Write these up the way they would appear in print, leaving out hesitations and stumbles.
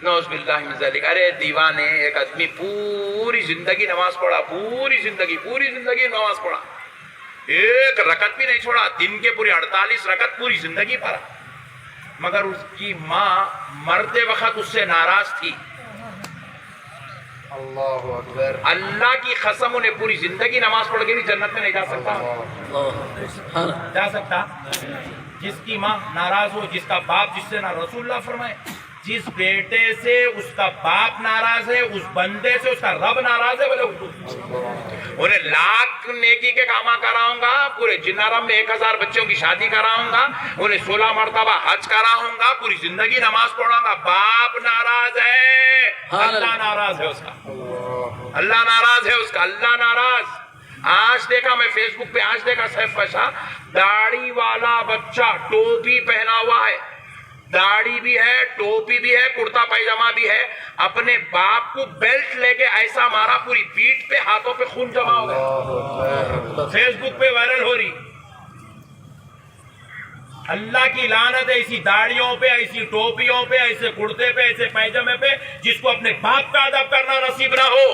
نعوذ باللہ من ذالک. ارے دیوانے، ایک آدمی پوری زندگی نماز پڑھا، پوری زندگی نماز پڑھا، ایک رکعت بھی نہیں چھوڑا، دن کے پوری 48 رکعت پوری زندگی پڑھا، مگر اس کی ماں مرتے وقت اس سے ناراض تھی. اللہ اکبر. اللہ کی قسم انہیں پوری زندگی نماز پڑھ کے بھی جنت میں نہیں جا سکتا. جا سکتا؟ جس کی ماں ناراض ہو، جس کا باپ، جس سے نہ رسول اللہ فرمائے جس بیٹے سے اس کا باپ ناراض ہے، اس بندے سے اس کا رب ناراض ہے. بولے انہیں لاکھ نیکی کے کامہ کراؤں گا، پورے جنارم میں 1000 بچوں کی شادی کراؤں گا، انہیں 16 مرتبہ حج کراؤں گا، پوری زندگی نماز پڑھاؤں گا، باپ ناراض ہے، اللہ ناراض ہے اس کا، اللہ ناراض ہے اس کا، اللہ ناراض. آج دیکھا میں فیس بک پہ، آج دیکھا سیف پاشا، داڑھی والا بچہ ٹوپی پہنا ہوا ہے، داڑھی بھی ہے، ٹوپی بھی ہے، کرتا پائجامہ بھی ہے، اپنے باپ کو بیلٹ لے کے ایسا مارا، پوری پیٹھ پہ، ہاتھوں پہ خون جمع ہو گیا، فیس بک پہ وائرل ہو رہی. اللہ کی لعنت ہے ایسی داڑھیوں پہ، ایسی ٹوپیوں پہ، ایسے کرتے پہ، ایسے پائجامے پہ، جس کو اپنے باپ کا ادب کرنا نصیب نہ ہو.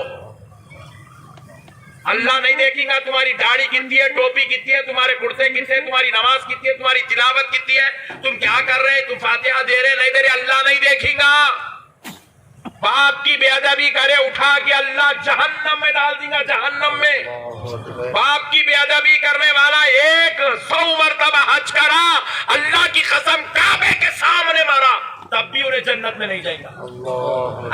اللہ نہیں دیکھیں گا تمہاری داڑھی کتنی ہے، ٹوپی کتنی ہے، تمہارے کرتے کتنے، تمہاری نماز کتنی ہے، تمہاری تلاوت کتنی ہے، تم کیا کر رہے، تم فاتحہ دے رہے نہیں دے رہے، اللہ نہیں دیکھیں گا. باپ کی بے ادبی کرے، اٹھا کے اللہ جہنم میں ڈال دیں گا، جہنم میں. باپ کی بے ادبی کرنے والا 100 مرتبہ حج کرا، اللہ کی قسم کعبے کے سامنے مارا، تب بھی انہیں جنت میں نہیں جائے گا.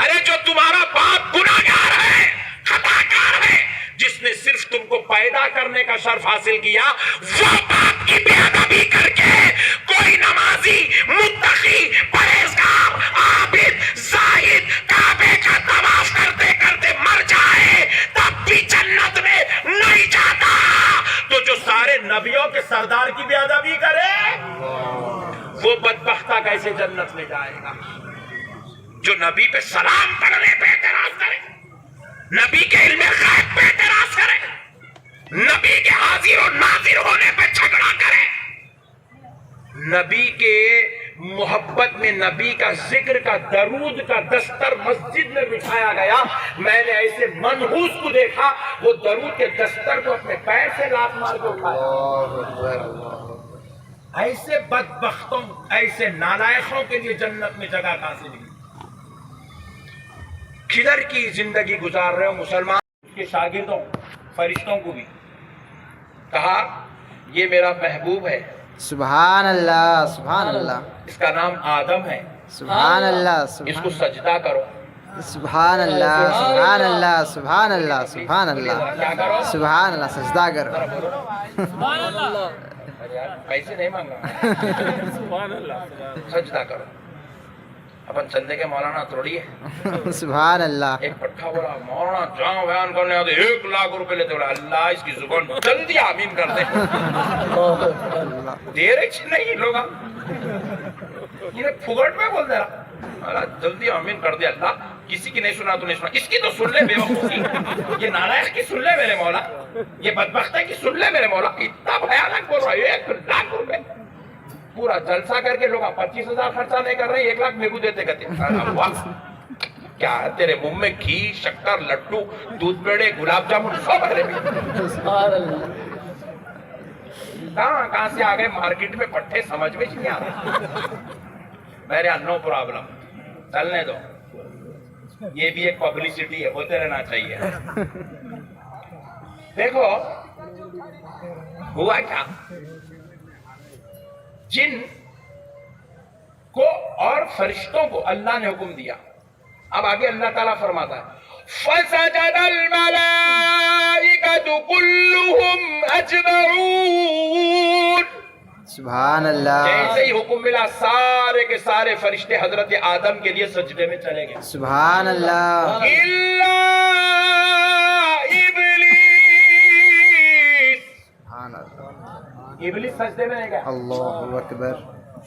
ارے جو تمہارا باپ گناہگار ہے، خطاکار ہے، جس نے صرف تم کو پیدا کرنے کا شرف حاصل کیا، وہ باپ کی بے ادبی کر کے کوئی نمازی، متقی، پرہیزگار، عابد، زاہد کعبے کا طواف کرتے کرتے مر جائے، تب بھی جنت میں نہیں جاتا. تو جو سارے نبیوں کے سردار کی بے ادبی کرے، وہ بدبختہ کیسے جنت میں جائے گا؟ جو نبی پہ سلام پڑھنے پہ اعتراض کرے، نبی کے علم غیب پہ اعتراض کرے، نبی کے حاضر و ناظر ہونے پہ جھگڑا کرے، نبی کے محبت میں نبی کا ذکر کا، درود کا دستر مسجد میں بٹھایا گیا. میں نے ایسے منحوس کو دیکھا، وہ درود کے دستر کو اپنے پیر سے لات مار کے اٹھایا. ایسے بدبختوں، ایسے نالائقوں کے لیے جنت میں جگہ کہاں سے ملی؟ کدھر کی زندگی گزار رہے ہو مسلمان؟ اس کے شاگردوں، فرشتوں کو بھی کہا یہ میرا محبوب ہے، سبحان اللہ، سبحان اللہ، اس کا نام آدم ہے، سبحان اللہ، اس کو سجدہ کرو. سبحان اللہ، سبحان اللہ، سبحان اللہ، سبحان اللہ، سبحان اللہ، سجدہ کرو. پیسے نہیں مانگا، سجدہ کرو. اپن چندے کے مولانا تھوڑی ہے. سبحان اللہ. ایک پٹھا بولا مولانا جہاں بیان کرنے آتے 1 لاکھ روپے لیتے، بولا اللہ اس کی زبان جلدی آمین کر دے. دے رہے نہیں لوگ، یہ پھگٹ میں بول دے رہا، جلدی آمین کر دے اللہ. کسی کی نہیں سنا تو نہیں سنا، اس کی تو سن لے بے وقوفی، یہ نالائق کی سن لے میرے مولا، یہ بدبختہ کی سن لے میرے مولا. اتنا بھیانک بول رہا ہے 1 لاکھ روپے. پورا جلسہ کر کے لوگ 25,000 خرچہ نہیں کر رہے، 1 لاکھ میرے کو دیتے کہتے. کیا ہے تیرے منہ میں گھی، شکر، لڈو، دودھ پیڑے، گلاب جامن سب ہے. کہاں سے آ گئے مارکیٹ میں پٹھے، سمجھ میں نہیں آ رہا. میرے نو پرابلم، چلنے دو، یہ بھی ایک پبلسٹی ہے، ہوتے رہنا چاہیے. دیکھو ہوا کیا، جن کو اور فرشتوں کو اللہ نے حکم دیا. اب آگے اللہ تعالیٰ فرماتا ہے فَسَجَدَ الْمَلَائِكَةُ كُلُّهُمْ أَجْمَعُونَ. سبحان اللہ. جیسے ہی حکم ملا، سارے کے سارے فرشتے حضرت آدم کے لیے سجدے میں چلے گئے. سبحان اللہ. إِلَّا إِبْلِيسَ. سبحان اللہ. ابلیس سجدے میں نہیں گیا. اللہ اکبر.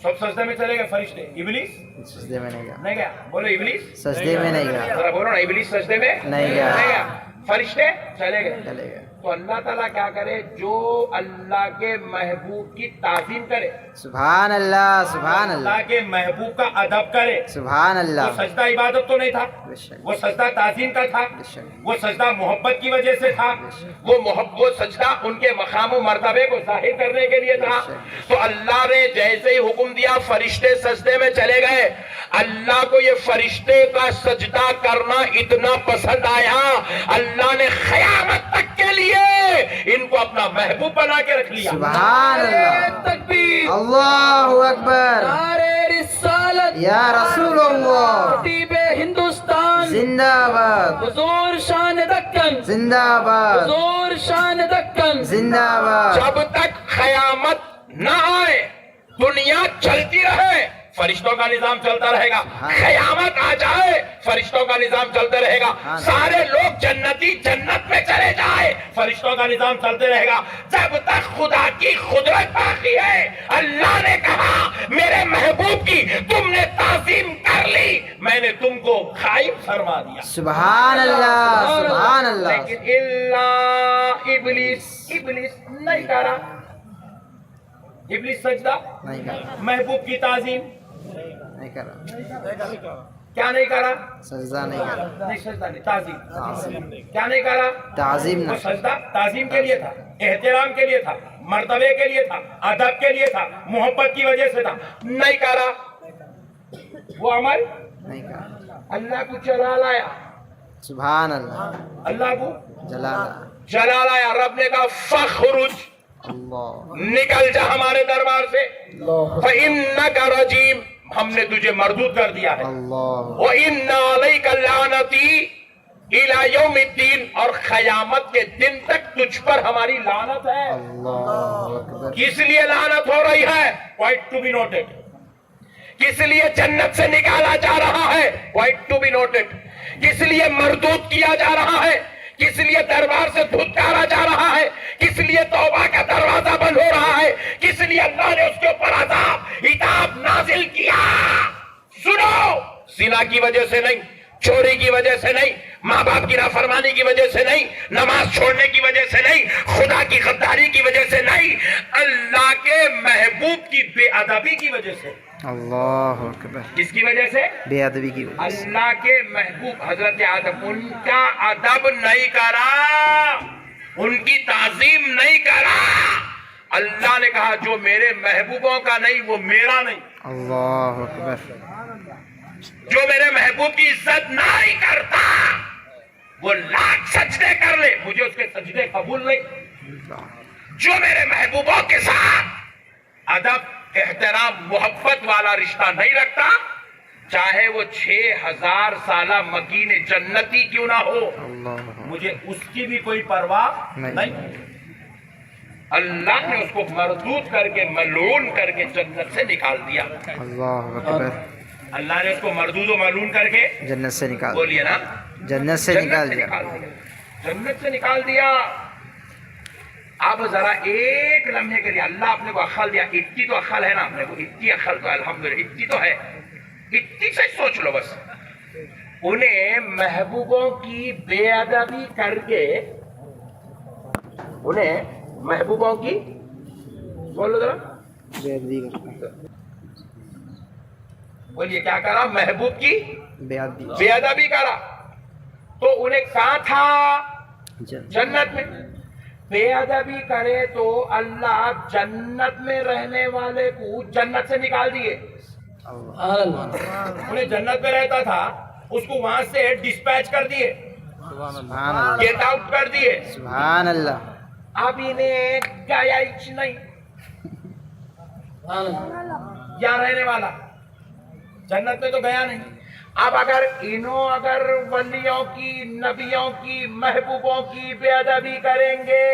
سب سجدے میں چلے گئے فرشتے، ابلیس سجدے میں نہیں گیا. نہیں گیا. بولو ابلیس سجدے میں نہیں گیا. ذرا بولو نا، ابلیس سجدے میں نہیں گیا. نہیں گیا. فرشتے چلے گئے. چلے گئے. तो अल्लाह ताला क्या करे, जो अल्लाह के महबूब की ताजीम करे, सुभान अल्लाह, सुभान अल्लाह अल्लाह, के महबूब का अदब करे, सुभान वो अल्लाह। सजदा इबादत तो नहीं था, बेशक, वो सजदा ताजीम का था, बेशक, वो सजदा मोहब्बत की वजह से था, वो सजदा उनके मकाम मर्तबे को जाहिर करने के लिए था। तो अल्लाह ने जैसे ही हुक्म दिया फरिश्ते सजदे में चले गए। अल्लाह को ये फरिश्ते का सजदा करना इतना पसंद आया, अल्लाह ने क़यामत तक के लिए इनको अपना महबूब बना के रख लिया। सुभान अल्लाह, तकबीर, अल्लाहु अकबर, नारे रिसालत, या रसूल अल्लाह, खतीबे हिंदुस्तान, जिंदाबाद, हुजूर शान दक्कन, जिंदाबाद, हुजूर शान दक्कन। जिंदाबाद। जब तक क़यामत न आए दुनिया चलती रहे, फरिश्तों का निजाम चलता रहेगा। क़यामत आ जाए फरिश्तों का निजाम चलते रहेगा। सारे लोग जन्नती जन्नत में चले जाए, फरिश्तों का निजाम चलते रहेगा। जब तक खुदा की कुदरत बाकी है, अल्लाह ने कहा मेरे महबूब की तुमने ताजीम कर ली, मैंने तुमको कायम फरमा दिया। सुभान अल्लाह, सुभान अल्लाह। लेकिन इल्ला इब्लिस नहीं करा। इब्लिस सजदा, नहीं करा, महबूब की ताजीम नहीं करा, क्या नहीं करा? सजदा नहीं करा, नहीं सजदा नहीं, ताजीम। ताज़ीम, क्या नहीं करा? ताज़ीम वो ना, सजदा ताजीम के लिए था, एहतराम के लिए था, मर्तबे के लिए था, अदब के लिए था, मोहब्बत की वजह से था। नहीं करा वो अमल, नहीं करा। अल्लाह को जला लाया, सुभान अल्लाह, अल्लाह को जलाला, जला लाया। रब ने कहा फखरुज, अल्लाह, निकल जा हमारे दरबार से, फइन्नका रजीम, हमने तुझे मरदूद कर दिया है। अल्लाह, व इन्ना अलैका लानती इला यौमिद्दीन, और क़यामत के दिन तक तुझ पर हमारी लानत है। अल्लाहु अकबर। किस लिए लानत हो रही है? Point to be noted. किस लिए जन्नत से निकाला जा रहा है? Point to be noted. किस लिए मरदूद किया जा रहा है? किस लिए दरबार से धुतकारा जा रहा है? किस लिए तौबा का दरवाजा बंद हो रहा है? किस लिए अल्लाह ने उसके ऊपर अज़ाब इताब नाजिल किया? सुनो, जिना की वजह से नहीं, चोरी की वजह से नहीं, माँ बाप की नाफरमानी की वजह से नहीं, नमाज छोड़ने की वजह से नहीं, खुदा की गद्दारी की वजह से नहीं, अल्लाह के महबूब की बेअदबी की वजह से। अल्लाहु अकबर। किसकी वजह से? बेअदबी की वजह से। अल्लाह के महबूब हजरत आदम, उनका अदब नहीं करा, उनकी ताजीम नहीं करा। अल्लाह ने कहा जो मेरे महबूबों का नहीं वो मेरा नहीं। अल्लाहु अकबर। जो मेरे महबूब की इज्जत नहीं करता वो लाख सजदे कर ले, मुझे उसके सजदे कबूल नहीं। जो मेरे महबूबों के साथ अदब, एहतराम, मोहब्बत वाला रिश्ता नहीं रखता, चाहे वो 6000 साला मकीन जन्नती क्यों ना हो, अल्लाह, मुझे उसकी भी कोई परवाह नहीं। अल्लाह ने उसको मरदूद करके, मलून करके जन्नत से निकाल दिया। अल्लाहु अकबर। अल्लाह ने उसको मरदूद और मलून करके, जन्नत से निकाल, बोलिए ना, जन्नत से निकाल दिया। जन्नत से निकाल दिया। आप जरा एक लम्हे के लिए, अल्लाह अपने को अक्ल दिया, इतनी तो अक्ल है ना अपने को, इतनी अक्ल तो अल्हम्दुलिल्लाह इतनी तो है, इतनी से सोच लो बस। उन्हें महबूबों की बेअदबी करके, उन्हें महबूबों की, बोलो जरा, बेअदबी करता, बोलिए क्या करा? महबूब की बेअदबी, बेअदबी करा। तो उन्हें कहा था जन्नत में। बेअदबी करे तो अल्लाह जन्नत में रहने वाले को जन्नत से निकाल दिए। उन्हें जन्नत में रहता था, उसको वहां से डिस्पैच कर दिए, सुभान अल्लाह, गेट आउट कर दिए। सुभान अल्लाह। अब इन्हें गया ही नहीं, यहाँ रहने वाला जन्नत में तो गया नहीं। अब अगर अगर वलियों की, नबियों की, महबूबों की बेअदबी करेंगे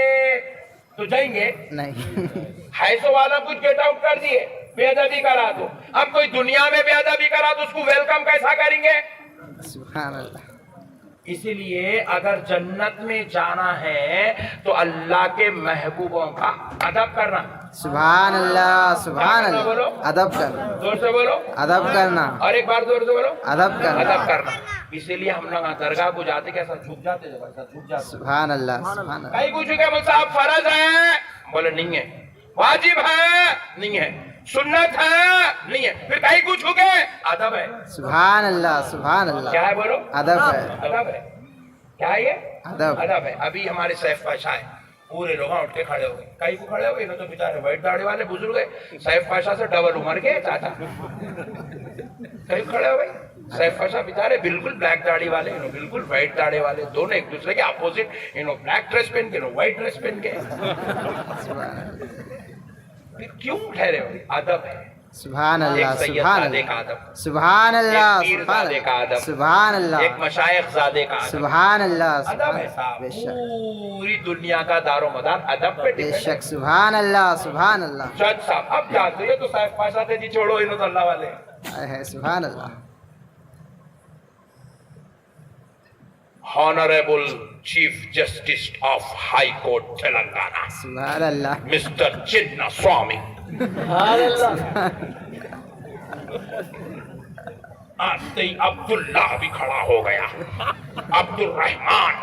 तो जाएंगे नहीं। हैसो वाला कुछ गेट आउट कर दिए, बेअदबी करा दो। अब कोई दुनिया में बेअदबी करा तो उसको वेलकम कैसा करेंगे? सुभान अल्लाह। इसलिए अगर जन्नत में जाना है तो अल्लाह के महबूबों का अदब करना। सुभान अल्लाह, सुभान अल्लाह। अदब करना, जोर से बोलो, अदब करना, और एक बार जोर से बोलो, अदब करना। अदब करना। इसीलिए हम लोग दरगाह को जाते कैसा झुक जाते थे, वैसा झुक जाते। सुभान अल्लाह, सुभान अल्लाह। कहीं कुछ मुझे साहब फर्ज है, बोले नहीं है। वाजिब है, नहीं है। सुन्नत है, नहीं है। फिर कहीं कुछ हो गए, अदब है। सुभान अल्लाह, सुभान अल्लाह। क्या है बोलो? अदब है, अदब है। क्या है ये? अदब। अदब है। अभी हमारे सैफ पाशा है, पूरे लोग उठ के खड़े हो गए। कहीं को खड़े हो गए, तो बेचारे व्हाइट दाढ़ी वाले बुजुर्ग है, सैफ पाशा से डबल उम्र के चाचा। कहीं खड़े हो गए, सैफ पाशा बेचारे बिल्कुल ब्लैक दाढ़ी वाले, बिल्कुल व्हाइट दाढ़ी वाले, दोनों एक दूसरे के अपोजिट, ब्लैक ड्रेस पहन के, व्हाइट ड्रेस पहन के। फिर क्यों ठहरे हो? अदब है। सुभान एक अल्लाह, सैयद सुभान ज़ादे का अल्लाह, अदब, सुभान अल्लाह, एक पीर सुभान ज़ादे का अल्लाह, अदब, सुभान अल्लाह, एक मशाइख ज़ादे का अदब। सुभान अल्लाह, अदब है सुभान साहब। बेशक, पूरी दुनिया का दारोमदार अदब पे टिका है। बेशक, सुभान अल्लाह, सुभान अल्लाह। जज साहब अब जानते हो, ये तो साहब पाशा थे जी, छोड़ो इन्हों तो अल्लाह वाले। है सुभान अल्लाह। Honorable Chief Justice of High Court Telangana, सुभान अल्लाह। Mr. Chinna Swami, आते ही अब्दुल्ला भी खड़ा हो गया। Abdul Rahman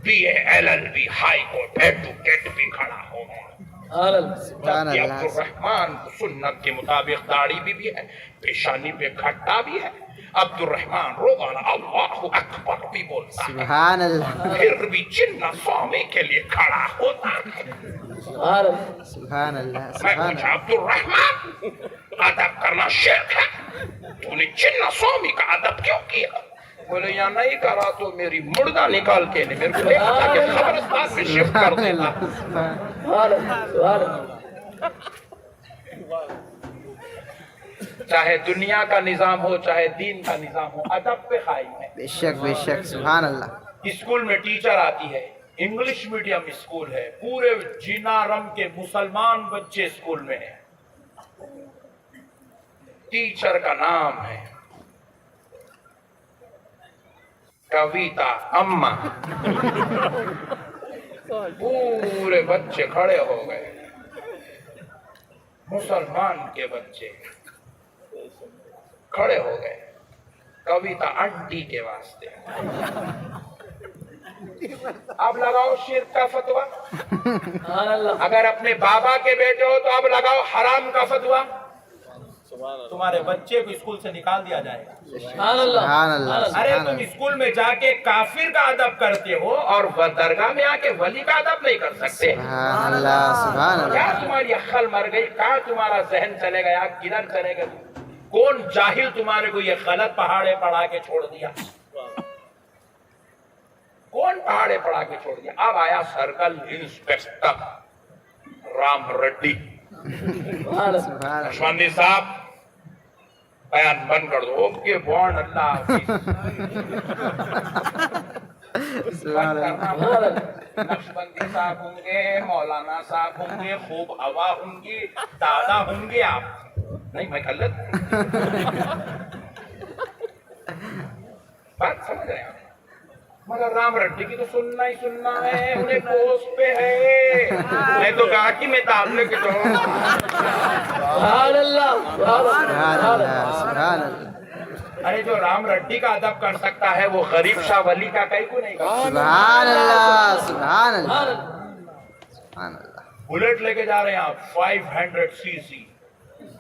BA LLB high court advocate भी खड़ा हो गया। सुभान जबकि अल्लाह, अब्दुल रहमान सुन्नत के मुताबिक दाढ़ी भी है, पेशानी पे खट्टा भी है। अब्दुल रहमान रोजाना अल्लाहु अकबर भी बोलता है, सुभान अल्लाह, फिर भी चिन्ना स्वामी के लिए खड़ा होता है। सुभान अल्लाह, मैं सुभान पूछा, अब्दुल रहमान अदब करना शिर्क है, तूने चिन्ना स्वामी का अदब क्यों किया? बोले या नहीं करा तो मेरी मुर्दा निकाल के नहीं, मेरे को नहीं पता कि कब्रिस्तान में शिफ्ट कर देता। चाहे दुनिया का निजाम हो, चाहे दीन का निजाम हो, अदब पे कायम है। बेशक, बेशक, सुभान अल्लाह। स्कूल में टीचर आती है, इंग्लिश मीडियम स्कूल है, पूरे जीनारम के मुसलमान बच्चे स्कूल में हैं। टीचर का नाम है कविता अम्मा। पूरे बच्चे खड़े हो गए, मुसलमान के बच्चे खड़े हो गए कविता आंटी के वास्ते। अब लगाओ शिर्क का फतवा। अगर अपने बाबा के बेटे हो तो अब लगाओ हराम का फतवा। तुम्हारे बच्चे को स्कूल से निकाल दिया जाएगा। सुभान अल्लाह, अरे सुभान तुम अल्लाह। स्कूल में जाके काफिर का अदब करते हो और दरगाह में आके वली का अदब नहीं कर सकते। सुभान अल्लाह, सुभान क्या अल्लाह। तुम्हारी अक्ल मर गई? कहाँ तुम्हारा जहन चले गया? किधर चले गए? कौन जाहिल तुम्हारे को ये गलत पहाड़े पढ़ा के छोड़ दिया? कौन पहाड़े पढ़ा के छोड़ दिया? अब आया सर्कल इंस्पेक्टर राम रेड्डी। सुभान अल्लाह। नक्शबंदी साहब बयान बंद कर दो। ओके बॉन्ड अल्लाह हाफिज। सुभान अल्लाह। नक्शबंदी साहब होंगे, मौलाना साहब होंगे, खूब हवा होंगी, दादा होंगे आप। नहीं मैं गलत बात समझ रहे हैं? मगर राम रेड्डी की तो सुनना ही सुनना है, उन्हें पोस्ट पे है। मैं तो गाड़ी में दाखिले के तो सुभान अल्लाह, सुभान अल्लाह। अरे जो राम रेड्डी का अदब कर सकता है वो गरीब शाह वली का कहीं को नहीं कर सकता। सुभान अल्लाह, सुभान अल्लाह, सुभान अल्लाह। बुलेट लेके जा रहे हैं आप 500 सीसी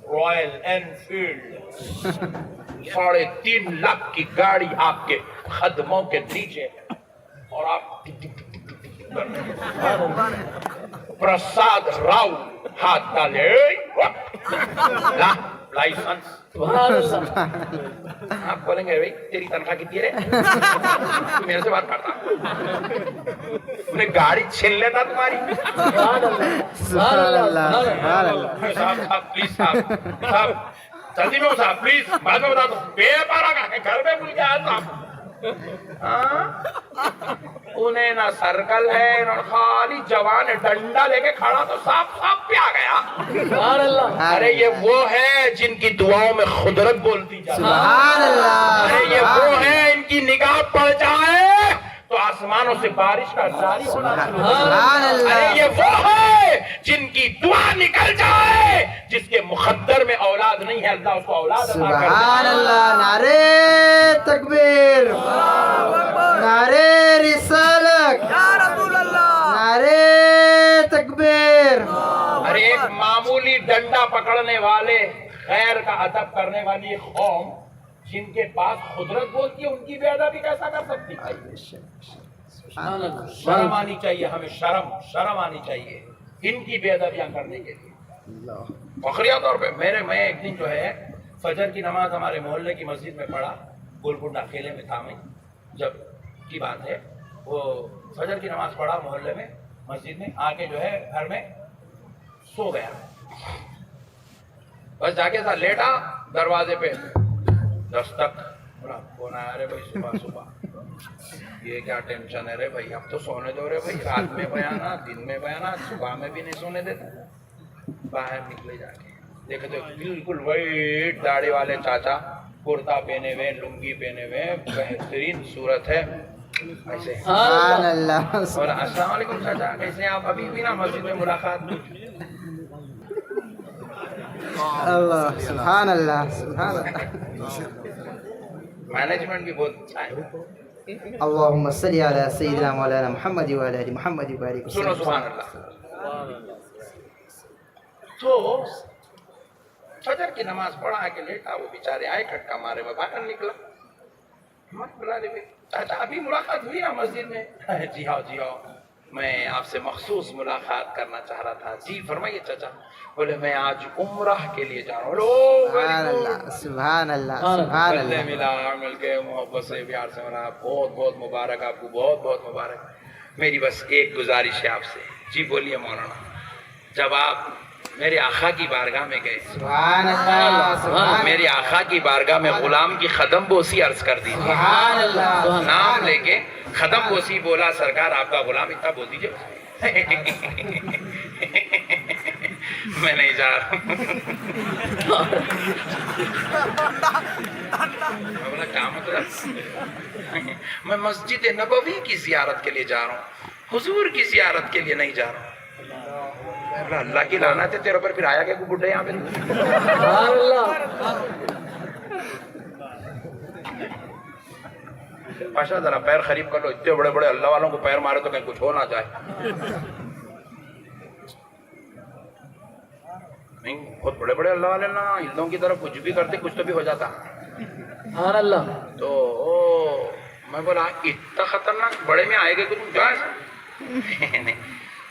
रॉयल एनफील्ड, 3.5 लाख की गाड़ी आपके कदमों के नीचे और आप प्रसाद राव हाथ डाले लाइसेंस। आप बोलेंगे भाई तेरी तनख्वाह कितनी है? मेरे से बात करता, उन्हें गाड़ी छीन लेता तुम्हारी। सुभान अल्लाह, सुभान अल्लाह। साहब प्लीज साहब जल्दी में हो साहब प्लीज, बाद में बता दो। बेपारा का घर में भूल गया साहब। उन्हें ना सर्कल है ना खाली जवान डंडा लेके खड़ा तो साफ साफ पे आ गया। अरे ये वो है जिनकी दुआओं में खुदरत बोलती जाती है। सुभान अल्लाह। अरे ये वो है इनकी निगाह पड़ जाए तो आसमानों से बारिश का जारी होना शुरू हो जाए। सुभान अल्लाह। अरे ये वो है जिनकी दुआ निकल जाए, जिसके मुकद्दर में औलाद नहीं है, अल्लाह उसको औलाद अता कर देता है। सुभान अल्लाह। नारे तकबीर। डंडा पकड़ने वाले गैर का अदब करने वाली कौम जिनके पास कुदरत बोलती है उनकी बेअदबी कैसा कर सकती है? शर्म आनी चाहिए हमें, शर्म आनी चाहिए इनकी बेअदबियां करने के लिए। फखरिया तौर पे मैं एक दिन जो है फजर की नमाज हमारे मोहल्ले की मस्जिद में पढ़ा, गोलकुंडा खेले में था, मैं जब की बात है, वो फजर की नमाज पढ़ा मोहल्ले में मस्जिद में, आके जो है घर में सो गया, बस जाके था लेटा, दरवाजे पे दस्तक, बोला कौन आया रे भाई सुबह सुबह, ये क्या टेंशन है रे भाई, अब तो सोने दो रे भाई, रात में बयाना, दिन में बयाना, सुबह में भी नहीं सोने देता। बाहर निकले जाके देखे तो बिल्कुल वाइट दाढ़ी वाले चाचा, कुर्ता पहने हुए, लुंगी पहने हुए, बेहतरीन सूरत है ऐसे। सुभान अल्लाह। और अस्सलाम वालेकुम चाचा, कैसे आप? अभी भी ना मस्जिद में मुलाकात। अल्लाह, सुभान अल्लाह, सुभान अल्लाह। मैनेजमेंट भी बहुत अच्छा है। अल्लाहुम्मा सल्ली अला सय्यिदिना मौलाना मुहम्मद व अला आलि मुहम्मद व बारिक सुनो वसल्लम। सुभान अल्लाह। तो फजर की नमाज पढ़ा के लेटा, वो बेचारे आए खटका मारे, मैं बाहर निकला, मत बुला ले चाचा, अभी मुलाकात हुई ना मस्जिद में? जी हाँ जी हाँ, मैं आपसे मखसूस मुलाकात करना चाह रहा था। जी फरमाइए चाचा। बोले मैं आज उम्रह के लिए जा रहा हूँ। सुभान अल्लाह, सुभान अल्लाह, सुभान मिलने अल्लाह। मिला, मिल के मोहब्बत से प्यार से मिला, बहुत बहुत मुबारक आपको, बहुत बहुत मुबारक। मेरी बस एक गुजारिश है आपसे। जी बोलिए मौलाना। जब आप मेरे आका की बारगाह में गए, सुभान अल्लाह, सुभान मेरे आका की बारगाह में गुलाम की खदम बोसी अर्ज कर दीजिए। सुभान अल्लाह। नाम लेके खदम बोसी बोला, सरकार आपका गुलाम, इतना बोल दीजिए। मैं नहीं जा रहा हूँ। मैं बोला क्या मतलब? मैं मस्जिद नबवी की जियारत के लिए जा रहा हूँ, हुजूर की जियारत के लिए नहीं जा रहा हूँ। बोला अल्लाह की लानत है तेरे ऊपर, फिर आया क्या बुढ़े यहाँ पे? पाशा जरा पैर खरीब कर लो, इतने बड़े बड़े अल्लाह वालों को पैर मारे तो कहीं कुछ हो ना जाए। नहीं, बहुत बड़े बड़े अल्लाह वाले ना, हिंदुओं की तरफ कुछ भी करते कुछ तो भी हो जाता। तो मैं बोला इतना खतरनाक बड़े में आएगा कुछ क्या?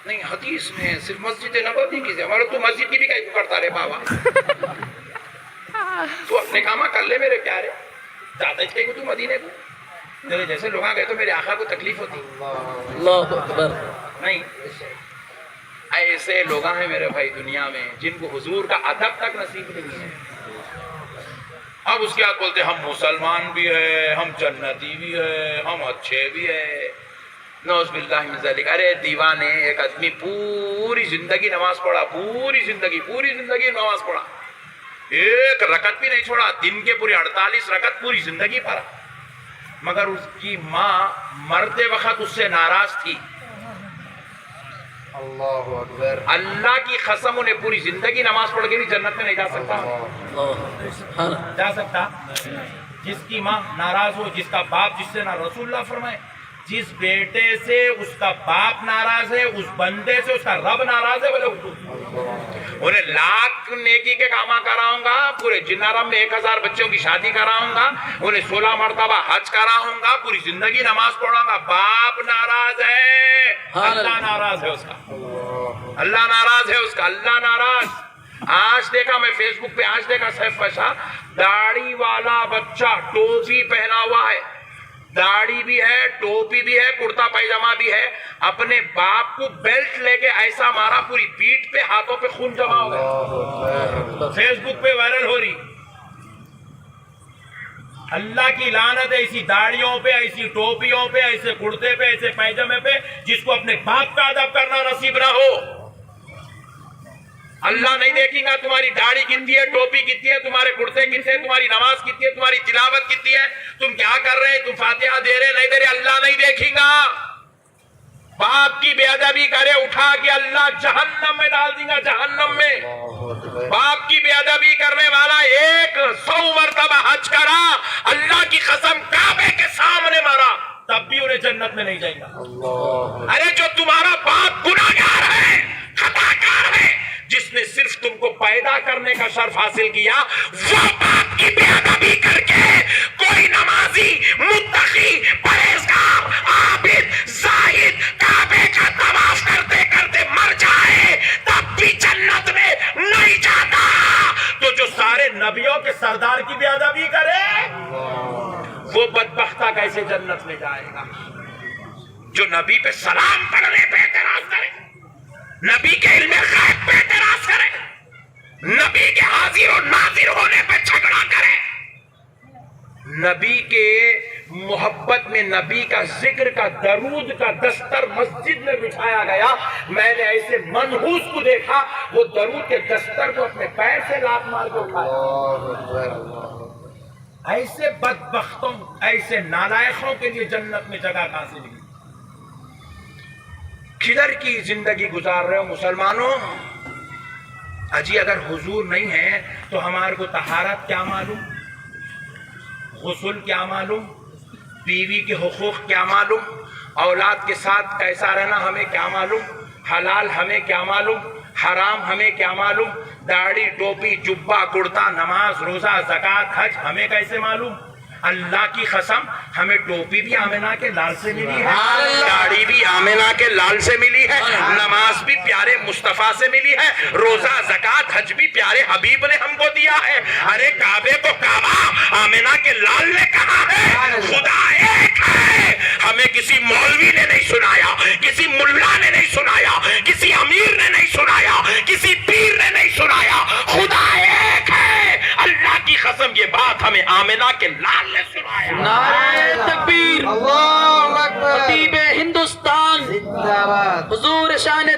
नहीं, हदीस में सिर्फ मस्जिद नबवी की, हमारे तू मस्जिद की भी कहीं करता रे बाबा। तू अपने कामा कर ले मेरे प्यारे, जाता इसके तू मदीने को, तेरे जैसे लोग आ गए तो मेरे आका को तकलीफ होती। नहीं, ऐसे लोग हैं मेरे भाई दुनिया में जिनको हुजूर का अदब तक नसीब नहीं है। अब उसके बाद बोलते हम मुसलमान भी है, हम जन्नती भी है, हम अच्छे भी है। नौज़ बिल्लाहि मिन ज़ालिक। अरे दीवाने, एक आदमी पूरी जिंदगी नमाज पढ़ा, पूरी जिंदगी नमाज पढ़ा, एक रकत भी नहीं छोड़ा, दिन के पूरी 48 रकत पूरी जिंदगी पढ़ा, मगर उसकी माँ मरते वक्त उससे नाराज थी। अल्लाहु अकबर। अल्लाह की कसम, उन्हें पूरी जिंदगी नमाज पढ़ के भी जन्नत में नहीं जा सकता। जा सकता? जिसकी माँ नाराज हो, जिसका बाप, जिससे ना रसूलुल्लाह फरमाए, जिस बेटे से उसका बाप नाराज है, उस बंदे से उसका रब नाराज है, बोले उन्हें लाख नेकी के कामा कराऊंगा, पूरे जिन्नाराम में 1000 बच्चों की शादी कराऊंगा, उन्हें 16 मरतबा हज कराऊंगा, पूरी जिंदगी नमाज पढ़ाऊंगा, बाप नाराज है, अल्लाह नाराज है उसका, अल्लाह नाराज है उसका, अल्लाह नाराज। आज देखा मैं फेसबुक पे, आज देखा सैफ पाशा, दाढ़ी वाला बच्चा टोपी पहना हुआ है, दाढ़ी भी है, टोपी भी है, कुर्ता पैजामा भी है, अपने बाप को बेल्ट लेके ऐसा मारा, पूरी पीठ पे, हाथों पे खून जमा हो गया, फेसबुक पे वायरल हो रही। अल्लाह की लानत है ऐसी दाढ़ियों पे, ऐसी टोपियों पे, ऐसे कुर्ते पे, ऐसे पैजामे पे, जिसको अपने बाप का अदब करना नसीब ना हो। अल्लाह नहीं देखेगा तुम्हारी दाढ़ी कितनी है, टोपी कितनी है, तुम्हारे कुर्ते कितने हैं, तुम्हारी नमाज कितनी है, तुम्हारी तिलावत कितनी है, तुम क्या कर रहे हैं, तुम फातिहा दे रहे नहीं दे रहे, अल्लाह नहीं देखेगा। बाप की बेअदबी करे, उठा के अल्लाह जहन्नम में डाल देगा, जहन्नम में। बाप की बेअदबी करने वाला 100 मरतबा हज करा, अल्लाह की कसम काबे के सामने मारा, तब भी उन्हें जन्नत में नहीं जाएगा। अरे जो तुम्हारा बाप गुनाहगार है, खताकार है, جس نے صرف تم کو پیدا کرنے کا شرف حاصل کیا، وہ باپ کی بے ادبی کر کے کوئی نمازی، متقی، پرہیزگار، عابد، زاہد کعبے کا طواف کرتے کرتے مر جائے تب بھی جنت میں نہیں جاتا، تو جو سارے نبیوں کے سردار کی بے ادبی کرے وہ بدبختہ کیسے جنت میں جائے گا؟ جو نبی پہ سلام پڑھنے پہ اعتراض کرے، نبی کے علم غیب پہ اعتراض کرے، نبی کے حاضر و ناظر ہونے پہ جھگڑا کرے، نبی کے محبت میں نبی کا ذکر کا درود کا دستر مسجد میں بچھایا گیا، میں نے ایسے منحوس کو دیکھا وہ درود کے دستر کو اپنے پیر سے لات مار کے اٹھایا۔ ایسے بدبختوں، ایسے نالائقوں کے لیے جنت میں جگہ کہاں سے ملی؟ کدھر کی زندگی گزار رہے ہو مسلمانوں؟ اجی اگر حضور نہیں ہے تو ہمارے کو طہارت کیا معلوم، غسل کیا معلوم، بیوی کے حقوق کیا معلوم، اولاد کے ساتھ کیسا رہنا ہمیں کیا معلوم، حلال ہمیں کیا معلوم، حرام ہمیں کیا معلوم، داڑھی ٹوپی جبہ کرتا نماز روزہ زکوٰۃ حج ہمیں کیسے معلوم؟ اللہ کی قسم ہمیں ٹوپی بھی آمنہ کے لال سے ملی ہے، داڑھی بھی آمنہ کے لال سے ملی ہے، نماز بھی پیارے مصطفیٰ سے ملی ہے، روزہ زکوٰۃ حج بھی پیارے حبیب نے ہم کو دیا ہے۔ ارے کعبے کو کعبہ آمنہ کے لال نے کہا ہے، خدا ایک ہے، ہمیں کسی مولوی نے نہیں سنایا، کسی ملا نے نہیں سنایا، کسی امیر نے نہیں سنایا، کسی پیر نے نہیں سنایا، خدا ایک ہے۔ اللہ کی قسم یہ بات ہمیں آمنہ کے لال نے سنایا۔